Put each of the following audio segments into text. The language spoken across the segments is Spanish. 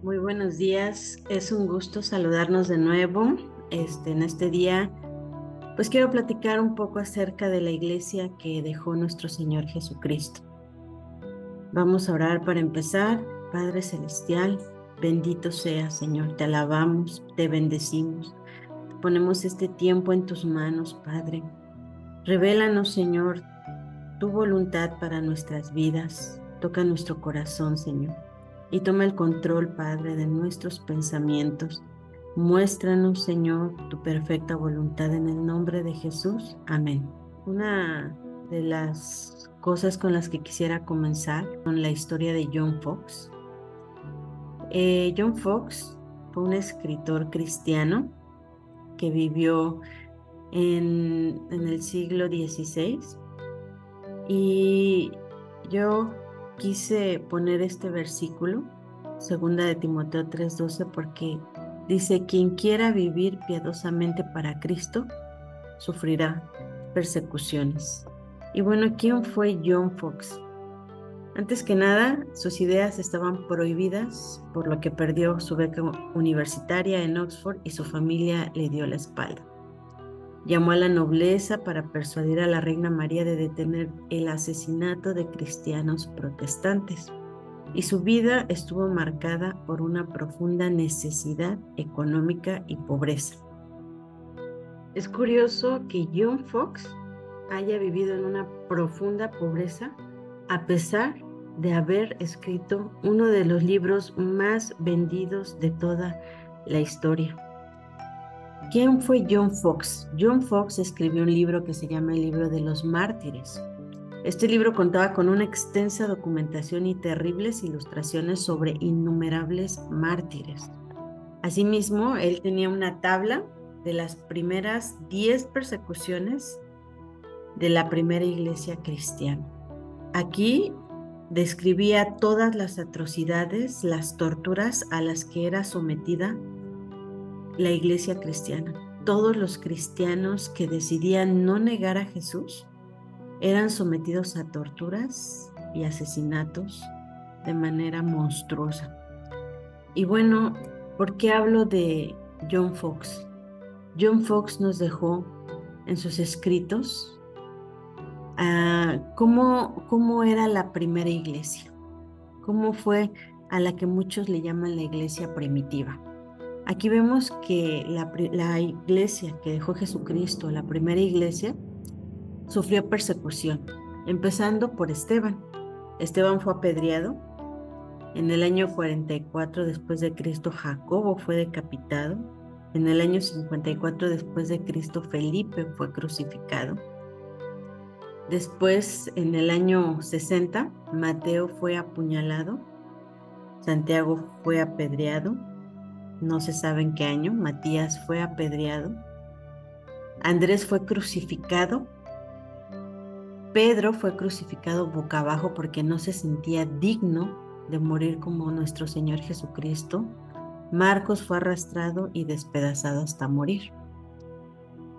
Muy buenos días, es un gusto saludarnos de nuevo. En este día, pues quiero platicar un poco acerca de la iglesia que dejó nuestro Señor Jesucristo. Vamos a orar para empezar. Padre Celestial, bendito seas, Señor, te alabamos, te bendecimos. Ponemos este tiempo en tus manos, Padre. Revélanos, Señor, tu voluntad para nuestras vidas. Toca nuestro corazón, Señor, y toma el control, Padre, de nuestros pensamientos. Muéstranos, Señor, tu perfecta voluntad en el nombre de Jesús. Amén. Una de las cosas con las que quisiera comenzar con la historia de John Fox. John Fox fue un escritor cristiano que vivió en el siglo XVI. Y yo quise poner este versículo, segunda de Timoteo 3:12, porque dice: quien quiera vivir piadosamente para Cristo, sufrirá persecuciones. Y bueno, ¿quién fue John Fox? Antes que nada, sus ideas estaban prohibidas, por lo que perdió su beca universitaria en Oxford y su familia le dio la espalda. Llamó a la nobleza para persuadir a la reina María de detener el asesinato de cristianos protestantes, y su vida estuvo marcada por una profunda necesidad económica y pobreza. Es curioso que John Fox haya vivido en una profunda pobreza a pesar de haber escrito uno de los libros más vendidos de toda la historia. ¿Quién fue John Fox? John Fox escribió un libro que se llama El Libro de los Mártires. Este libro contaba con una extensa documentación y terribles ilustraciones sobre innumerables mártires. Asimismo, él tenía una tabla de las primeras 10 persecuciones de la primera iglesia cristiana. Aquí describía todas las atrocidades, las torturas a las que era sometida la iglesia cristiana. Todos los cristianos que decidían no negar a Jesús eran sometidos a torturas y asesinatos de manera monstruosa. Y bueno, ¿por qué hablo de John Fox? John Fox nos dejó en sus escritos cómo era la primera iglesia, cómo fue a la que muchos le llaman la iglesia primitiva. Aquí vemos que la iglesia que dejó Jesucristo, la primera iglesia, sufrió persecución, empezando por Esteban. Esteban fue apedreado. En el año 44 después de Cristo, Jacobo fue decapitado. En el año 54 después de Cristo, Felipe fue crucificado. Después, en el año 60, Mateo fue apuñalado. Santiago fue apedreado. No se sabe en qué año. Matías fue apedreado. Andrés fue crucificado. Pedro fue crucificado boca abajo porque no se sentía digno de morir como nuestro Señor Jesucristo. Marcos fue arrastrado y despedazado hasta morir.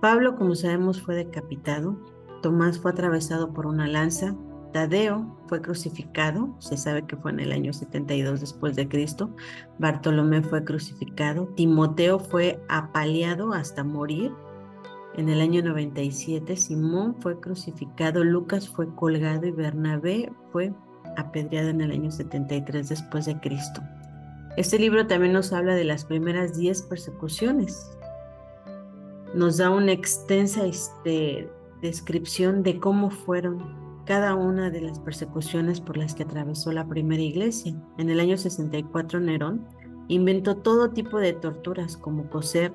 Pablo, como sabemos, fue decapitado. Tomás fue atravesado por una lanza. Tadeo fue crucificado, se sabe que fue en el año 72 después de Cristo. Bartolomé fue crucificado. Timoteo fue apaleado hasta morir. En el año 97, Simón fue crucificado, Lucas fue colgado y Bernabé fue apedreado en el año 73 después de Cristo. Este libro también nos habla de las primeras 10 persecuciones. Nos da una extensa descripción de cómo fueron cada una de las persecuciones por las que atravesó la primera iglesia. En el año 64, Nerón inventó todo tipo de torturas, como coser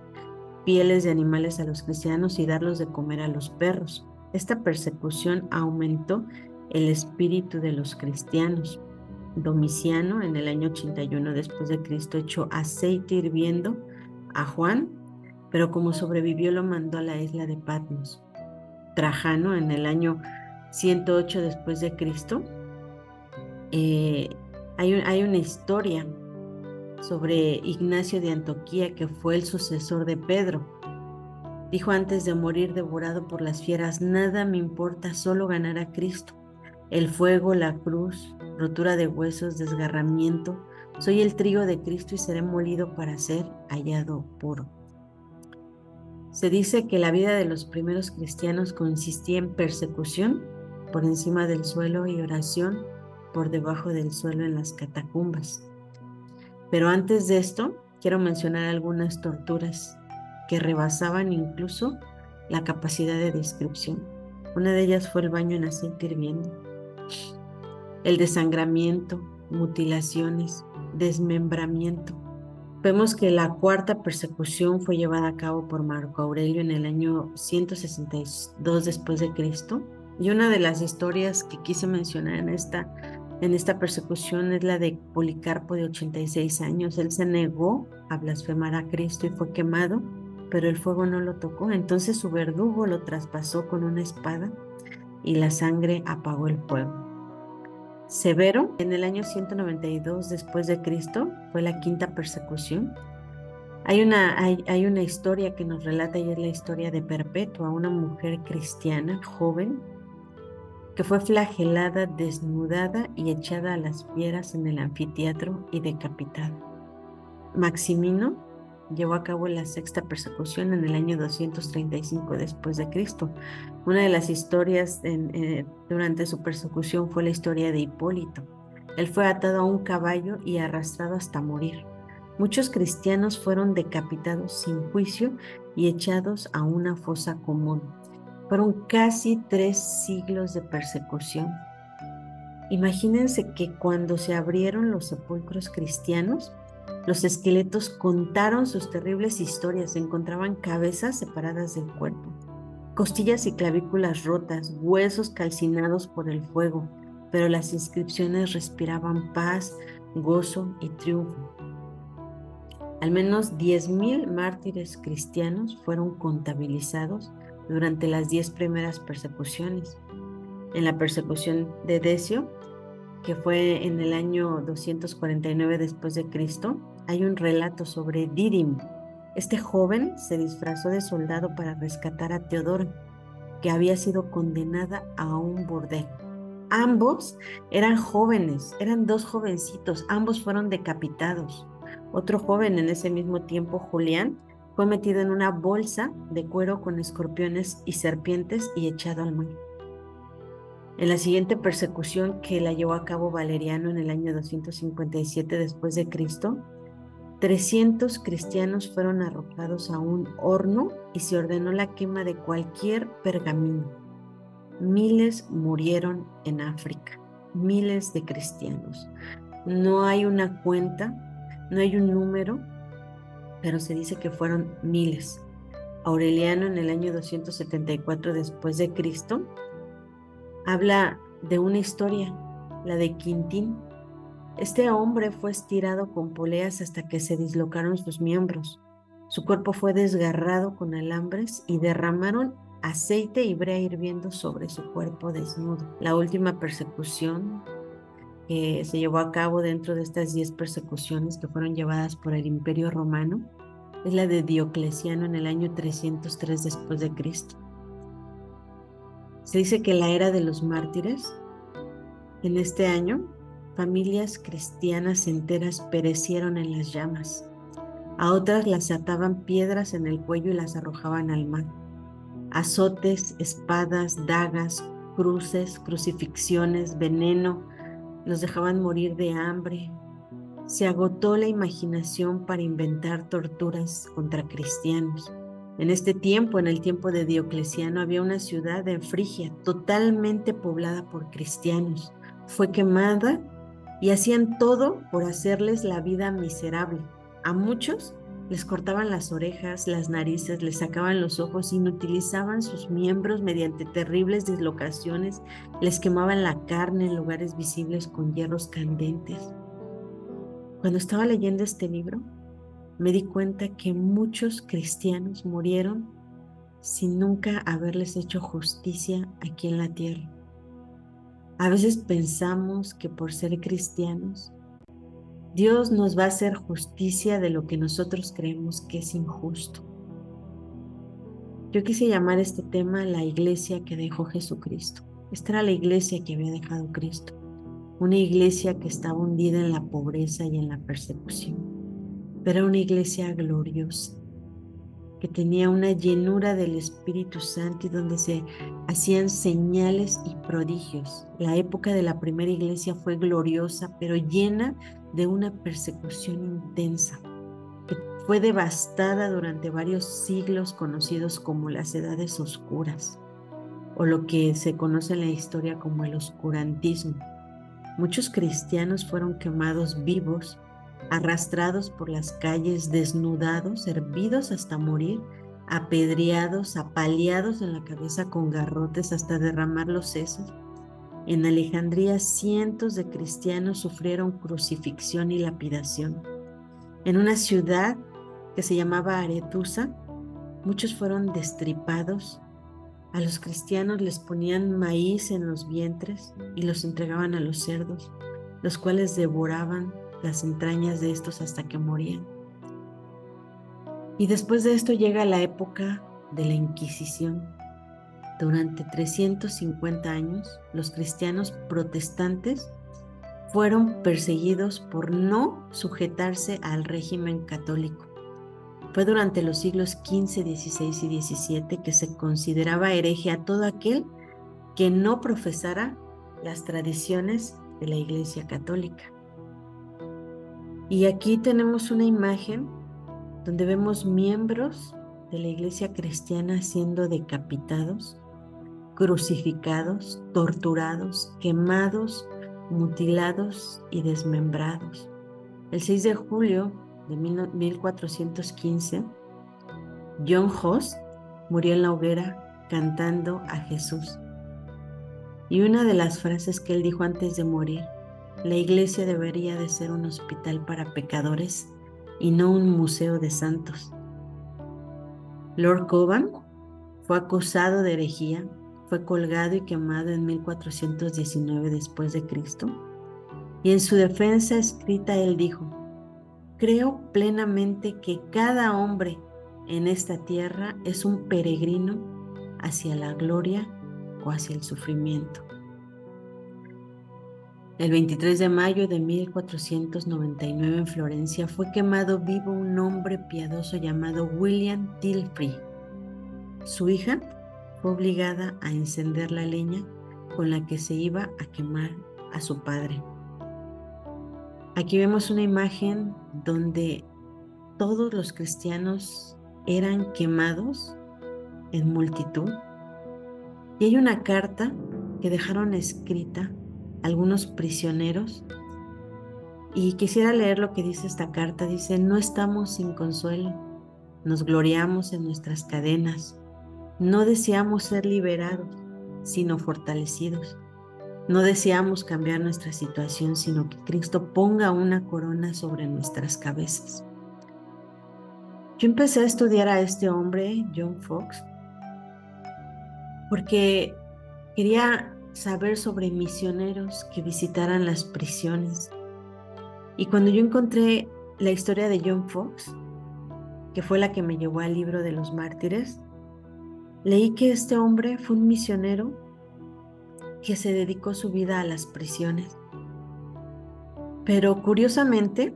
pieles de animales a los cristianos y darlos de comer a los perros. Esta persecución aumentó el espíritu de los cristianos. Domiciano, en el año 81 después de Cristo, echó aceite hirviendo a Juan, pero como sobrevivió lo mandó a la isla de Patmos. Trajano, en el año 108 después de Cristo, hay una historia sobre Ignacio de Antioquía, que fue el sucesor de Pedro. Dijo antes de morir devorado por las fieras: nada me importa, solo ganar a Cristo. El fuego, la cruz, rotura de huesos, desgarramiento, Soy el trigo de Cristo y seré molido para ser hallado puro. Se dice que la vida de los primeros cristianos consistía en persecución por encima del suelo y oración por debajo del suelo en las catacumbas. Pero antes de esto, quiero mencionar algunas torturas que rebasaban incluso la capacidad de descripción. Una de ellas fue el baño en aceite hirviendo, el desangramiento, mutilaciones, desmembramiento. Vemos que la cuarta persecución fue llevada a cabo por Marco Aurelio en el año 162 después de Cristo. Y una de las historias que quise mencionar en esta persecución es la de Policarpo de 86 años. Él se negó a blasfemar a Cristo y fue quemado, pero el fuego no lo tocó. Entonces su verdugo lo traspasó con una espada y la sangre apagó el fuego. Severo, en el año 192 después de Cristo, fue la quinta persecución. Hay una historia que nos relata y es la historia de Perpetua, una mujer cristiana joven que fue flagelada, desnudada y echada a las fieras en el anfiteatro y decapitada. Maximino llevó a cabo la sexta persecución en el año 235 después de Cristo. Una de las historias durante su persecución fue la historia de Hipólito. Él fue atado a un caballo y arrastrado hasta morir. Muchos cristianos fueron decapitados sin juicio y echados a una fosa común. Fueron casi 3 siglos de persecución. Imagínense que cuando se abrieron los sepulcros cristianos, los esqueletos contaron sus terribles historias. Se encontraban cabezas separadas del cuerpo, costillas y clavículas rotas, huesos calcinados por el fuego, pero las inscripciones respiraban paz, gozo y triunfo. Al menos 10,000 mártires cristianos fueron contabilizados durante las 10 primeras persecuciones. En la persecución de Decio, que fue en el año 249 después de Cristo, hay un relato sobre Dídimo. Este joven se disfrazó de soldado para rescatar a Teodora, que había sido condenada a un bordel. Ambos eran jóvenes, eran 2 jovencitos, ambos fueron decapitados. Otro joven en ese mismo tiempo, Julián, fue metido en una bolsa de cuero con escorpiones y serpientes y echado al mar. En la siguiente persecución que la llevó a cabo Valeriano en el año 257 después de Cristo, 300 cristianos fueron arrojados a un horno y se ordenó la quema de cualquier pergamino. Miles murieron en África, miles de cristianos. No hay una cuenta, no hay un número, pero se dice que fueron miles. Aureliano en el año 274 después de Cristo habla de una historia, la de Quintín. Este hombre fue estirado con poleas hasta que se dislocaron sus miembros. Su cuerpo fue desgarrado con alambres y derramaron aceite y brea hirviendo sobre su cuerpo desnudo. La última persecución que se llevó a cabo dentro de estas 10 persecuciones que fueron llevadas por el Imperio Romano es la de Diocleciano en el año 303 después de Cristo. Se dice que la era de los mártires, en este año, familias cristianas enteras perecieron en las llamas. A otras las ataban piedras en el cuello y las arrojaban al mar. Azotes, espadas, dagas, cruces, crucifixiones, veneno, los dejaban morir de hambre. Se agotó la imaginación para inventar torturas contra cristianos. En este tiempo, en el tiempo de Diocleciano, había una ciudad en Frigia totalmente poblada por cristianos. Fue quemada y hacían todo por hacerles la vida miserable. A muchos les cortaban las orejas, las narices, les sacaban los ojos, inutilizaban sus miembros mediante terribles dislocaciones, les quemaban la carne en lugares visibles con hierros candentes. Cuando estaba leyendo este libro, me di cuenta que muchos cristianos murieron sin nunca haberles hecho justicia aquí en la tierra. A veces pensamos que por ser cristianos, Dios nos va a hacer justicia de lo que nosotros creemos que es injusto. Yo quise llamar este tema la iglesia que dejó Jesucristo. Esta era la iglesia que había dejado Cristo. una iglesia que estaba hundida en la pobreza y en la persecución, pero era una iglesia gloriosa, que tenía una llenura del Espíritu Santo y donde se hacían señales y prodigios. La época de la primera iglesia fue gloriosa, pero llena de una persecución intensa, que fue devastada durante varios siglos, conocidos como las Edades Oscuras, o lo que se conoce en la historia como el oscurantismo. Muchos cristianos fueron quemados vivos, arrastrados por las calles, desnudados, hervidos hasta morir, apedreados, apaleados en la cabeza con garrotes hasta derramar los sesos. En Alejandría, cientos de cristianos sufrieron crucifixión y lapidación. En una ciudad que se llamaba Aretusa, muchos fueron destripados. A los cristianos les ponían maíz en los vientres y los entregaban a los cerdos, los cuales devoraban las entrañas de estos hasta que morían. Y después de esto llega la época de la Inquisición. Durante 350 años, los cristianos protestantes fueron perseguidos por no sujetarse al régimen católico. Fue durante los siglos XV, XVI y XVII que se consideraba hereje a todo aquel que no profesara las tradiciones de la Iglesia Católica. Y aquí tenemos una imagen donde vemos miembros de la Iglesia cristiana siendo decapitados, crucificados, torturados, quemados, mutilados y desmembrados. El 6 de julio de 1415, John Huss murió en la hoguera cantando a Jesús. Y una de las frases que él dijo antes de morir: la iglesia debería de ser un hospital para pecadores y no un museo de santos. Lord Cobham fue acusado de herejía, fue colgado y quemado en 1419 después de Cristo. Y en su defensa escrita él dijo: creo plenamente que cada hombre en esta tierra es un peregrino hacia la gloria o hacia el sufrimiento. El 23 de mayo de 1499 en Florencia fue quemado vivo un hombre piadoso llamado William Tilfree. Su hija fue obligada a encender la leña con la que se iba a quemar a su padre. Aquí vemos una imagen donde todos los cristianos eran quemados en multitud. Y hay una carta que dejaron escrita algunos prisioneros. Y quisiera leer lo que dice esta carta. Dice: no estamos sin consuelo, nos gloriamos en nuestras cadenas. No deseamos ser liberados, sino fortalecidos. No deseamos cambiar nuestra situación, sino que Cristo ponga una corona sobre nuestras cabezas. Yo empecé a estudiar a este hombre, John Foxe, porque quería saber sobre misioneros que visitaran las prisiones. Y cuando yo encontré la historia de John Foxe, que fue la que me llevó al libro de los mártires, leí que este hombre fue un misionero que se dedicó su vida a las prisiones. Pero curiosamente,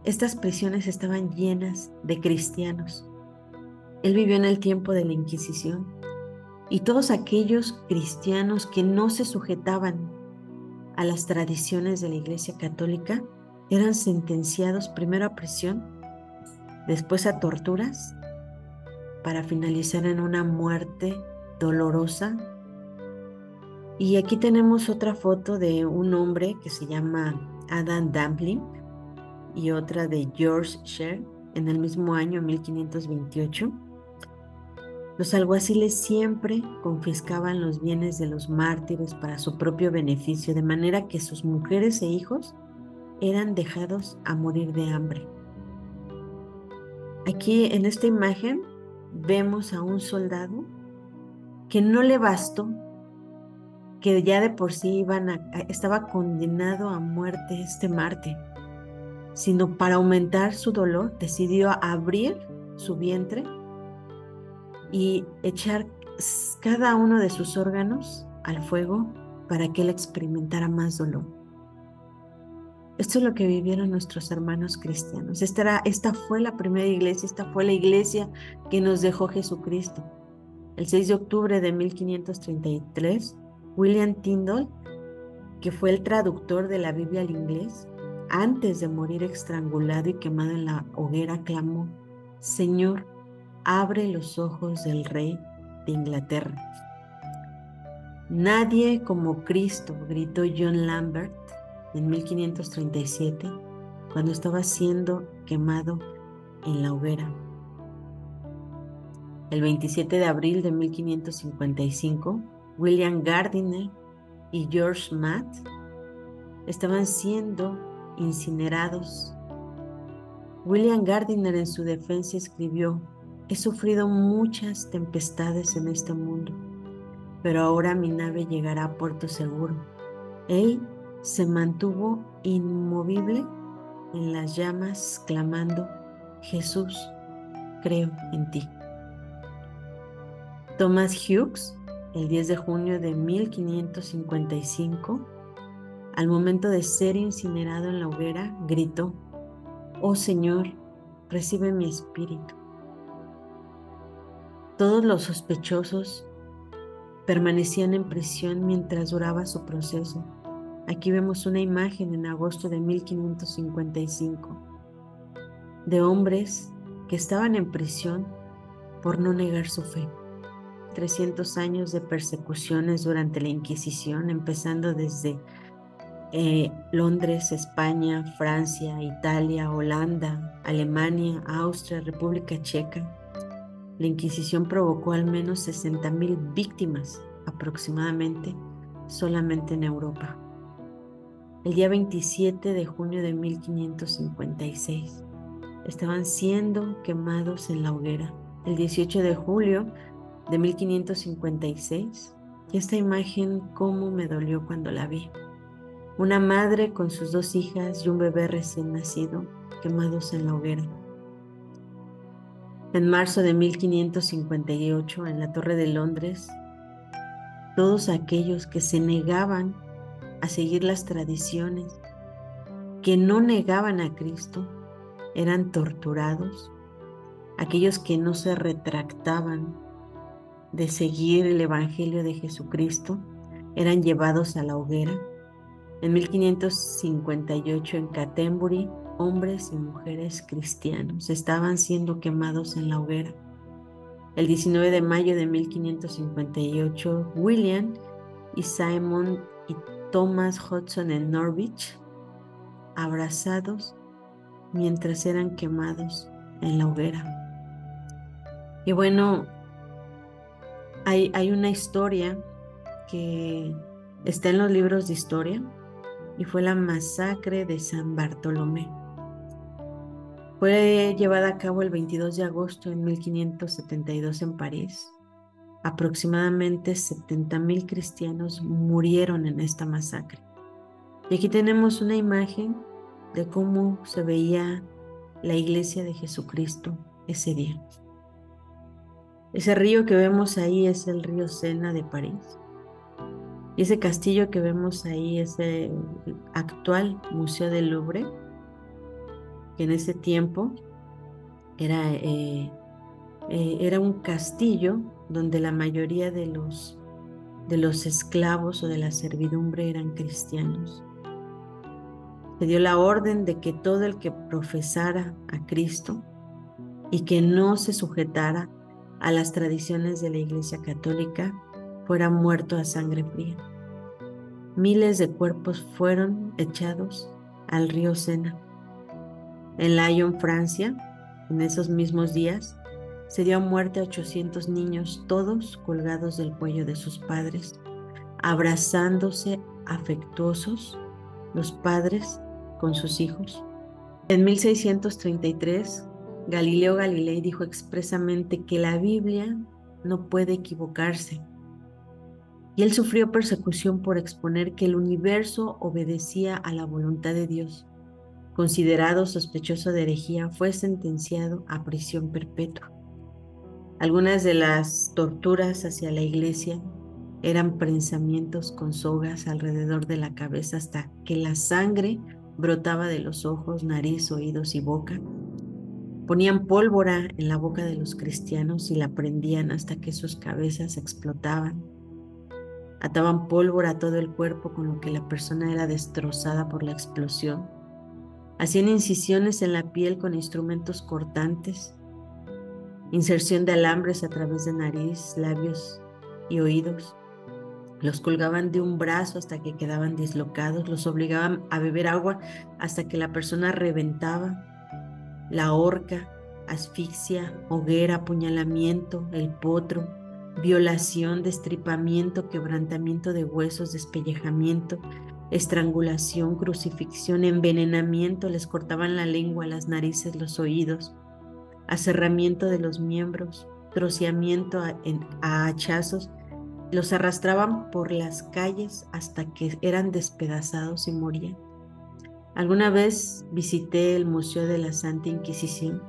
estas prisiones estaban llenas de cristianos. Él vivió en el tiempo de la Inquisición y todos aquellos cristianos que no se sujetaban a las tradiciones de la Iglesia Católica eran sentenciados primero a prisión, después a torturas, para finalizar en una muerte dolorosa. Y aquí tenemos otra foto de un hombre que se llama Adam Dampling y otra de George Sher en el mismo año, 1528. Los alguaciles siempre confiscaban los bienes de los mártires para su propio beneficio, de manera que sus mujeres e hijos eran dejados a morir de hambre. Aquí en esta imagen vemos a un soldado que no le bastó, que ya de por sí estaba condenado a muerte este mártir, sino para aumentar su dolor decidió abrir su vientre y echar cada uno de sus órganos al fuego para que él experimentara más dolor. Esto es lo que vivieron nuestros hermanos cristianos. Esta fue la primera iglesia, esta fue la iglesia que nos dejó Jesucristo. El 6 de octubre de 1533, William Tyndale, que fue el traductor de la Biblia al inglés, antes de morir estrangulado y quemado en la hoguera, clamó: Señor, abre los ojos del rey de Inglaterra. Nadie como Cristo, gritó John Lambert en 1537, cuando estaba siendo quemado en la hoguera. El 27 de abril de 1555, William Gardiner y George Matt estaban siendo incinerados. William Gardiner en su defensa escribió: he sufrido muchas tempestades en este mundo, pero ahora mi nave llegará a puerto seguro. Él se mantuvo inmovible en las llamas, clamando: Jesús, creo en ti. Thomas Hughes, el 10 de junio de 1555, al momento de ser incinerado en la hoguera, gritó: oh Señor, recibe mi espíritu. Todos los sospechosos permanecían en prisión mientras duraba su proceso. Aquí vemos una imagen en agosto de 1555 de hombres que estaban en prisión por no negar su fe. 300 años de persecuciones durante la Inquisición, empezando desde Londres, España, Francia, Italia, Holanda, Alemania, Austria, República Checa. La Inquisición provocó al menos 60,000 víctimas aproximadamente solamente en Europa. El día 27 de junio de 1556 estaban siendo quemados en la hoguera. El 18 de julio de 1556, y esta imagen cómo me dolió cuando la vi. Una madre con sus 2 hijas y un bebé recién nacido quemados en la hoguera. En marzo de 1558, en la Torre de Londres, todos aquellos que se negaban a seguir las tradiciones, que no negaban a Cristo, eran torturados. Aquellos que no se retractaban de seguir el Evangelio de Jesucristo eran llevados a la hoguera. En 1558, en Canterbury, hombres y mujeres cristianos estaban siendo quemados en la hoguera. El 19 de mayo de 1558, William y Simon y Thomas Hudson en Norwich, abrazados mientras eran quemados en la hoguera. Y bueno, hay una historia que está en los libros de historia y fue la masacre de San Bartolomé. Fue llevada a cabo el 22 de agosto de 1572 en París. Aproximadamente 70,000 cristianos murieron en esta masacre. Y aquí tenemos una imagen de cómo se veía la iglesia de Jesucristo ese día. Ese río que vemos ahí es el río Sena de París. Y ese castillo que vemos ahí es el actual Museo del Louvre, que en ese tiempo era un castillo donde la mayoría de los esclavos o de la servidumbre eran cristianos. Se dio la orden de que todo el que profesara a Cristo y que no se sujetara a las tradiciones de la Iglesia Católica fuera muerto a sangre fría. Miles de cuerpos fueron echados al río Sena. En Lyon, Francia, en esos mismos días, se dio muerte a 800 niños, todos colgados del cuello de sus padres, abrazándose afectuosos los padres con sus hijos. En 1633, Galileo Galilei dijo expresamente que la Biblia no puede equivocarse. Y él sufrió persecución por exponer que el universo obedecía a la voluntad de Dios. Considerado sospechoso de herejía, fue sentenciado a prisión perpetua. Algunas de las torturas hacia la iglesia eran prensamientos con sogas alrededor de la cabeza hasta que la sangre brotaba de los ojos, nariz, oídos y boca. Ponían pólvora en la boca de los cristianos y la prendían hasta que sus cabezas explotaban. Ataban pólvora a todo el cuerpo, con lo que la persona era destrozada por la explosión. Hacían incisiones en la piel con instrumentos cortantes, inserción de alambres a través de nariz, labios y oídos. Los colgaban de un brazo hasta que quedaban dislocados, los obligaban a beber agua hasta que la persona reventaba. La horca, asfixia, hoguera, apuñalamiento, el potro, violación, destripamiento, quebrantamiento de huesos, despellejamiento, estrangulación, crucifixión, envenenamiento, les cortaban la lengua, las narices, los oídos, aserramiento de los miembros, troceamiento a hachazos, los arrastraban por las calles hasta que eran despedazados y morían. Alguna vez visité el Museo de la Santa Inquisición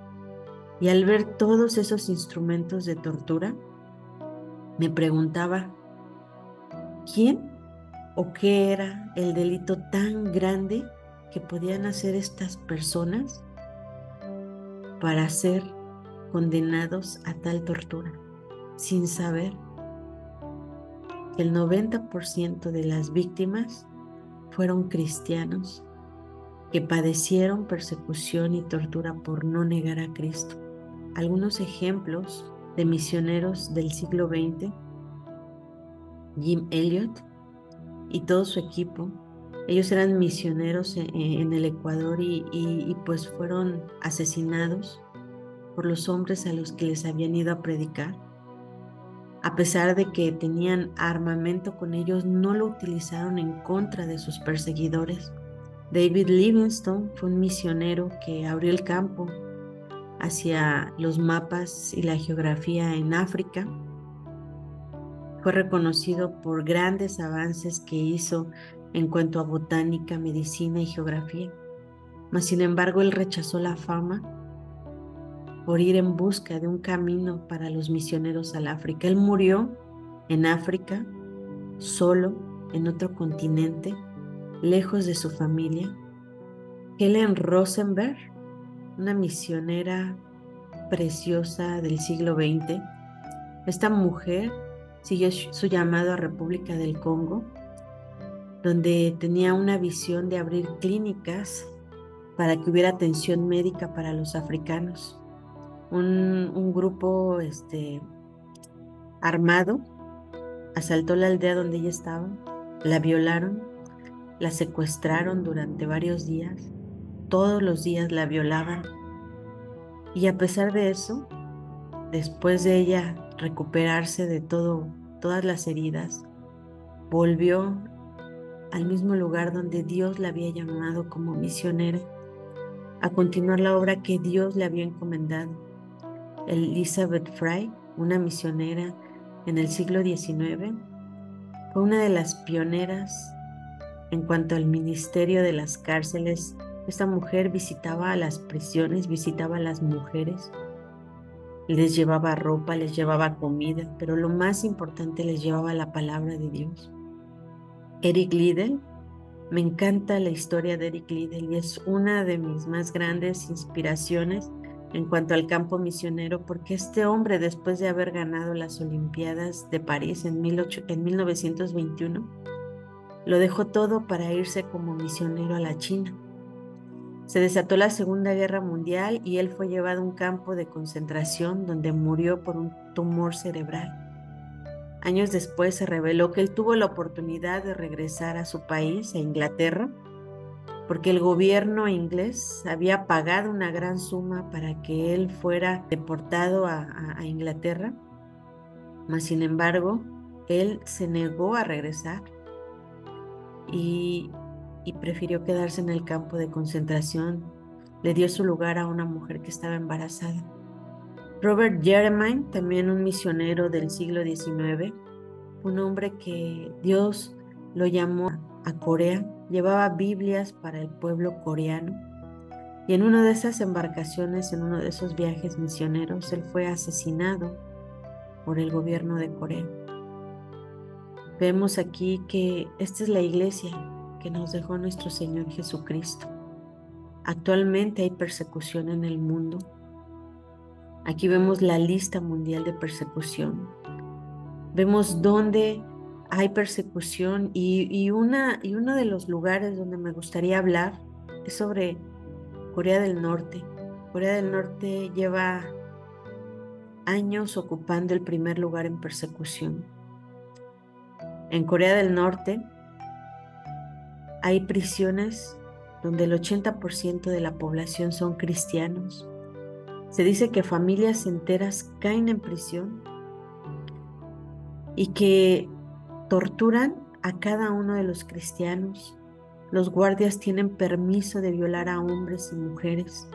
y al ver todos esos instrumentos de tortura, me preguntaba, ¿quién o qué era el delito tan grande que podían hacer estas personas para ser condenados a tal tortura, sin saber que el 90% de las víctimas fueron cristianos que padecieron persecución y tortura por no negar a Cristo? Algunos ejemplos de misioneros del siglo XX: Jim Elliot y todo su equipo. Ellos eran misioneros en el Ecuador y pues fueron asesinados por los hombres a los que les habían ido a predicar. A pesar de que tenían armamento con ellos, no lo utilizaron en contra de sus perseguidores. David Livingstone fue un misionero que abrió el campo hacia los mapas y la geografía en África. Fue reconocido por grandes avances que hizo en cuanto a botánica, medicina y geografía. Mas, sin embargo, él rechazó la fama por ir en busca de un camino para los misioneros al África. Él murió en África, solo, en otro continente, lejos de su familia. Helen Rosenberg, una misionera preciosa del siglo XX, esta mujer siguió su llamado a República del Congo, donde tenía una visión de abrir clínicas para que hubiera atención médica para los africanos. Un grupo armado asaltó la aldea donde ella estaba, la violaron, la secuestraron durante varios días, todos los días la violaban, y a pesar de eso, después de ella recuperarse de todas las heridas, volvió al mismo lugar donde Dios la había llamado como misionera, a continuar la obra que Dios le había encomendado. Elizabeth Fry, una misionera en el siglo XIX, fue una de las pioneras en cuanto al ministerio de las cárceles. Esta mujer visitaba a las prisiones, visitaba a las mujeres, les llevaba ropa, les llevaba comida, pero lo más importante, les llevaba la palabra de Dios. Eric Liddell, me encanta la historia de Eric Liddell y es una de mis más grandes inspiraciones en cuanto al campo misionero, porque este hombre, después de haber ganado las Olimpiadas de París en 1921, lo dejó todo para irse como misionero a la China. Se desató la Segunda Guerra Mundial y él fue llevado a un campo de concentración donde murió por un tumor cerebral. Años después se reveló que él tuvo la oportunidad de regresar a su país, a Inglaterra, porque el gobierno inglés había pagado una gran suma para que él fuera deportado a Inglaterra. Mas, sin embargo, él se negó a regresar y prefirió quedarse en el campo de concentración. Le dio su lugar a una mujer que estaba embarazada. Robert Jeremiah, también un misionero del siglo XIX, un hombre que Dios lo llamó a Corea, llevaba Biblias para el pueblo coreano, y en una de esas embarcaciones, en uno de esos viajes misioneros, él fue asesinado por el gobierno de Corea. Vemos aquí que esta es la iglesia que nos dejó nuestro Señor Jesucristo. Actualmente hay persecución en el mundo. Aquí vemos la lista mundial de persecución. Vemos dónde hay persecución y uno de los lugares donde me gustaría hablar es sobre Corea del Norte. Corea del Norte lleva años ocupando el primer lugar en persecución. En Corea del Norte hay prisiones donde el 80% de la población son cristianos. Se dice que familias enteras caen en prisión y que torturan a cada uno de los cristianos. Los guardias tienen permiso de violar a hombres y mujeres.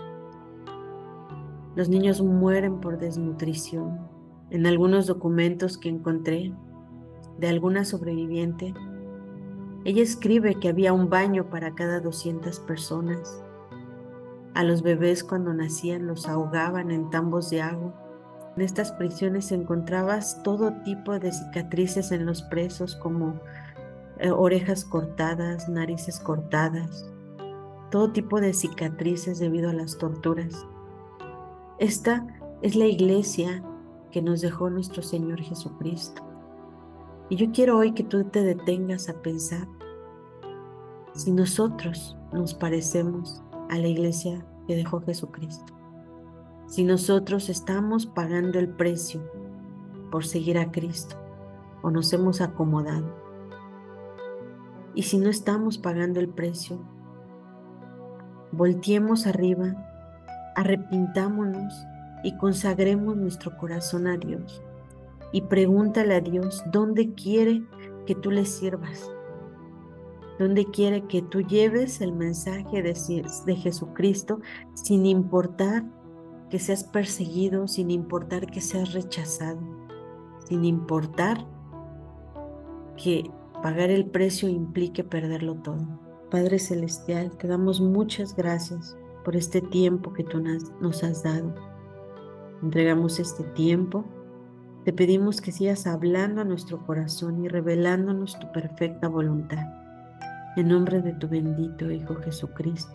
Los niños mueren por desnutrición. En algunos documentos que encontré de alguna sobreviviente, ella escribe que había un baño para cada 200 personas. A los bebés cuando nacían los ahogaban en tambos de agua. En estas prisiones encontrabas todo tipo de cicatrices en los presos, como orejas cortadas, narices cortadas, todo tipo de cicatrices debido a las torturas. Esta es la iglesia que nos dejó nuestro Señor Jesucristo. Y yo quiero hoy que tú te detengas a pensar si nosotros nos parecemos a la iglesia que dejó Jesucristo. Si nosotros estamos pagando el precio por seguir a Cristo o nos hemos acomodado. Y si no estamos pagando el precio, volteemos arriba, arrepintámonos y consagremos nuestro corazón a Dios. Y pregúntale a Dios dónde quiere que tú le sirvas, dónde quiere que tú lleves el mensaje de Jesucristo, sin importar que seas perseguido, sin importar que seas rechazado, sin importar que pagar el precio implique perderlo todo. Padre Celestial, te damos muchas gracias por este tiempo que tú nos has dado. Entregamos este tiempo. Te pedimos que sigas hablando a nuestro corazón y revelándonos tu perfecta voluntad. En nombre de tu bendito Hijo Jesucristo.